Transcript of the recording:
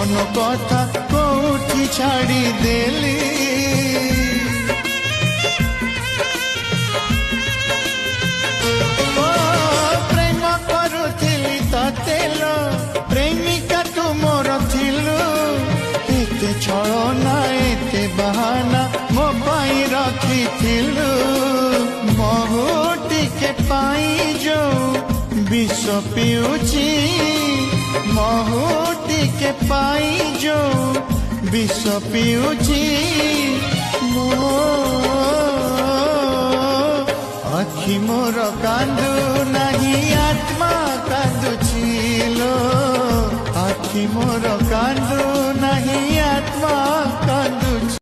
मन कथा कोठी छाड़ी देली प्रेम करुथिली ततेलो प्रेमिका तू मोर थिलु एते छलना एते बहाना मो पाई रखिथिलु महु टिके पाई जो विष पिउची महु टिके पाई जो विष पिउची मो आखि मोर कांदु नहीं आत्मा कांदुछिलो आखि मोर कांदु नहीं आत्मा कांदु